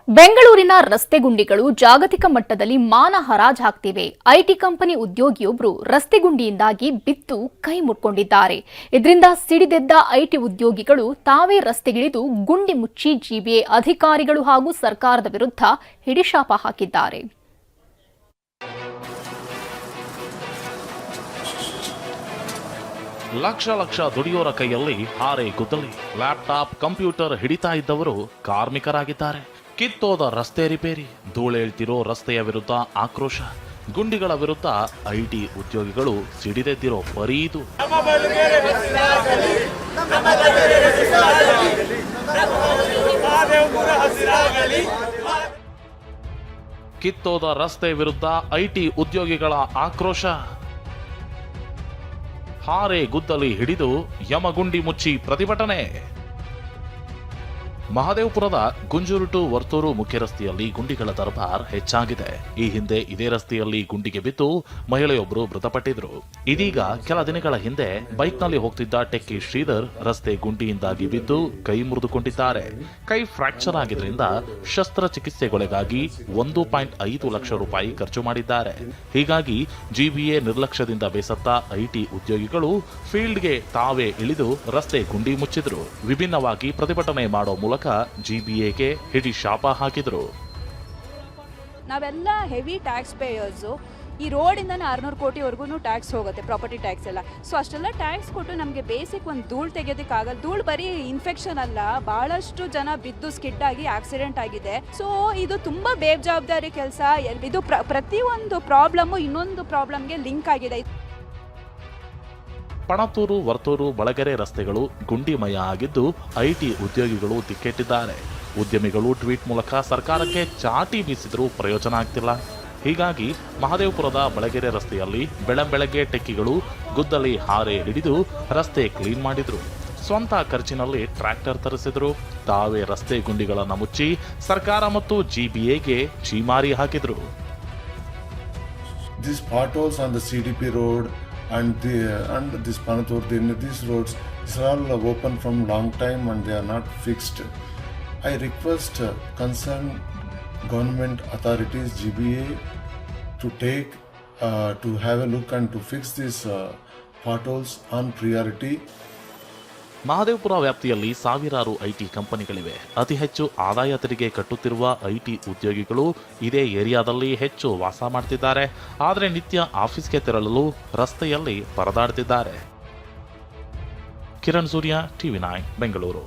ಬೆಂಗಳೂರಿನ ರಸ್ತೆ ಗುಂಡಿಗಳು ಜಾಗತಿಕ ಮಟ್ಟದಲ್ಲಿ ಮಾನ ಹರಾಜಾಗ್ತಿವೆ. ಐಟಿ ಕಂಪನಿ ಉದ್ಯೋಗಿಯೊಬ್ಬರು ರಸ್ತೆ ಗುಂಡಿಯಿಂದಾಗಿ ಬಿದ್ದು ಕೈ ಮುಟ್ಕೊಂಡಿದ್ದಾರೆ. ಇದರಿಂದ ಸಿಡಿದೆದ್ದ ಐಟಿ ಉದ್ಯೋಗಿಗಳು ತಾವೇ ರಸ್ತೆಗಿಳಿದು ಗುಂಡಿ ಮುಚ್ಚಿ ಜಿಬಿಎ ಅಧಿಕಾರಿಗಳು ಹಾಗೂ ಸರ್ಕಾರದ ವಿರುದ್ಧ ಹಿಡಿಶಾಪ ಹಾಕಿದ್ದಾರೆ. ಲಕ್ಷ ಲಕ್ಷ ದುಡಿಯೋರ ಕೈಯಲ್ಲಿ ಹಾರೆ ಗುದ್ದಲಿ, ಲ್ಯಾಪ್ಟಾಪ್, ಕಂಪ್ಯೂಟರ್ ಹಿಡಿತಾ ಇದ್ದವರು ಕಾರ್ಮಿಕರಾಗಿದ್ದಾರೆ. ಕಿತ್ತೋದ ರಸ್ತೆ ರಿಪೇರಿ, ಧೂಳೇಳ್ತಿರೋ ರಸ್ತೆಯ ವಿರುದ್ಧ ಆಕ್ರೋಶ, ಗುಂಡಿಗಳ ವಿರುದ್ಧ ಐಟಿ ಉದ್ಯೋಗಿಗಳು ಸಿಡಿದೆದ್ದಿರೋ ಪರಿ ಇದು. ಕಿತ್ತೋದ ರಸ್ತೆ ವಿರುದ್ಧ ಐಟಿ ಉದ್ಯೋಗಿಗಳ ಆಕ್ರೋಶ, ಹಾರೆ ಗುದ್ದಲಿ ಹಿಡಿದು ಯಮಗುಂಡಿ ಮುಚ್ಚಿ ಪ್ರತಿಭಟನೆ. ಮಹದೇವಪುರದ ಗುಂಜೂರು ಟು ವರ್ತೂರು ಮುಖ್ಯ ರಸ್ತೆಯಲ್ಲಿ ಗುಂಡಿಗಳ ದರ್ಬಾರ್ ಹೆಚ್ಚಾಗಿದೆ. ಈ ಹಿಂದೆ ಇದೇ ರಸ್ತೆಯಲ್ಲಿ ಗುಂಡಿಗೆ ಬಿದ್ದು ಮಹಿಳೆಯೊಬ್ಬರು ಮೃತಪಟ್ಟಿದ್ರು. ಇದೀಗ ಕೆಲ ದಿನಗಳ ಹಿಂದೆ ಬೈಕ್ನಲ್ಲಿ ಹೋಗ್ತಿದ್ದ ಟೆಕ್ಕಿ ಶ್ರೀಧರ್ ರಸ್ತೆ ಗುಂಡಿಯಿಂದಾಗಿ ಬಿದ್ದು ಕೈ ಮುರಿದುಕೊಂಡಿದ್ದಾರೆ. ಕೈ ಫ್ರಾಕ್ಚರ್ ಆಗಿದ್ರಿಂದ ಶಸ್ತ್ರಚಿಕಿತ್ಸೆಗೊಳಗಾಗಿ 1.5 ಲಕ್ಷ ರೂಪಾಯಿ ಖರ್ಚು ಮಾಡಿದ್ದಾರೆ. ಹೀಗಾಗಿ ಜಿಬಿಎ ನಿರ್ಲಕ್ಷ್ಯದಿಂದ ಬೇಸತ್ತ ಐಟಿ ಉದ್ಯೋಗಿಗಳು ಫೀಲ್ಡ್ಗೆ ತಾವೇ ಇಳಿದು ರಸ್ತೆ ಗುಂಡಿ ಮುಚ್ಚಿದ್ರು. ವಿಭಿನ್ನವಾಗಿ ಪ್ರತಿಭಟನೆ ಮಾಡೋ ಮೂಲಕ ಜಿಬಿಎಗೆ ಹಿಡಿ ಶಾಪ ಹಾಕಿದ್ರು. ನಾವೆಲ್ಲ ಹೆವಿ ಟ್ಯಾಕ್ಸ್ ಪೇಯರ್ಸು. ಈ ರೋಡಿಂದಾನೆ 600 ಕೋಟಿವರೆಗೂ ಟ್ಯಾಕ್ಸ್ ಹೋಗುತ್ತೆ, ಪ್ರಾಪರ್ಟಿ ಟ್ಯಾಕ್ಸ್ ಎಲ್ಲ. ಸೊ ಅಷ್ಟೆಲ್ಲ ಟ್ಯಾಕ್ಸ್ ಕೊಟ್ಟು ನಮಗೆ ಬೇಸಿಕ್ ಒಂದು ಧೂಳು ತೆಗೆಯೋದಕ್ಕಾಗಲ್ಲ. ಧೂಳು ಬರೀ ಇನ್ಫೆಕ್ಷನ್ ಅಲ್ಲ, ಬಹಳಷ್ಟು ಜನ ಬಿದ್ದು ಸ್ಕಿಡ್ ಆಗಿ ಆಕ್ಸಿಡೆಂಟ್ ಆಗಿದೆ. ಸೊ ಇದು ತುಂಬಾ ಬೇಜವಾಬ್ದಾರಿ ಕೆಲಸ. ಇದು ಪ್ರತಿಯೊಂದು ಪ್ರಾಬ್ಲಮ್ಮು ಇನ್ನೊಂದು ಪ್ರಾಬ್ಲಮ್ಗೆ ಲಿಂಕ್ ಆಗಿದೆ. ಪಣತೂರು, ವರ್ತೂರು, ಬಳಗೆರೆ ರಸ್ತೆಗಳು ಗುಂಡಿಮಯ ಆಗಿದ್ದು ಐಟಿ ಉದ್ಯೋಗಿಗಳು ದಿಕ್ಕೆಟ್ಟಿದ್ದಾರೆ. ಉದ್ಯಮಿಗಳು ಟ್ವೀಟ್ ಮೂಲಕ ಸರ್ಕಾರಕ್ಕೆ ಚಾಟಿ ಬೀಸಿದರೂ ಪ್ರಯೋಜನ ಆಗ್ತಿಲ್ಲ. ಹೀಗಾಗಿ ಮಹದೇವಪುರದ ಬಳಗೆರೆ ರಸ್ತೆಯಲ್ಲಿ ಬೆಳಗ್ಗೆ ಟೆಕ್ಕಿಗಳು ಗುದ್ದಲಿ, ಹಾರೆ ಹಿಡಿದು ರಸ್ತೆ ಕ್ಲೀನ್ ಮಾಡಿದ್ರು. ಸ್ವಂತ ಖರ್ಚಿನಲ್ಲಿ ಟ್ರ್ಯಾಕ್ಟರ್ ತರಿಸಿದ್ರು. ತಾವೇ ರಸ್ತೆ ಗುಂಡಿಗಳನ್ನು ಮುಚ್ಚಿ ಸರ್ಕಾರ ಮತ್ತು ಜಿಬಿಎಗೆ ಚೀಮಾರಿ ಹಾಕಿದ್ರು. These potholes on the CDP road and this Panatur, these roads, these are all open from long time and they are not fixed. I request concerned government authorities, GBA, to have a look and to fix these potholes on priority. Mahadevapura ವ್ಯಾಪ್ತಿಯಲ್ಲಿ ಸಾವಿರಾರು IT ಕಂಪನಿಗಳಿವೆ. ಅತಿ ಹೆಚ್ಚು ಆದಾಯ ತೆರಿಗೆ ಕಟ್ಟುತ್ತಿರುವ IT ಉದ್ಯೋಗಿಗಳು ಇದೇ ಏರಿಯಾದಲ್ಲಿ ಹೆಚ್ಚು ವಾಸ ಮಾಡ್ತಿದ್ದಾರೆ. ಆದರೆ ನಿತ್ಯ ಆಫೀಸ್ಗೆ ತೆರಳಲು ರಸ್ತೆಯಲ್ಲಿ ಪರದಾಡ್ತಿದ್ದಾರೆ. ಕಿರಣ್ ಸೂರ್ಯ, TV9 ಬೆಂಗಳೂರು.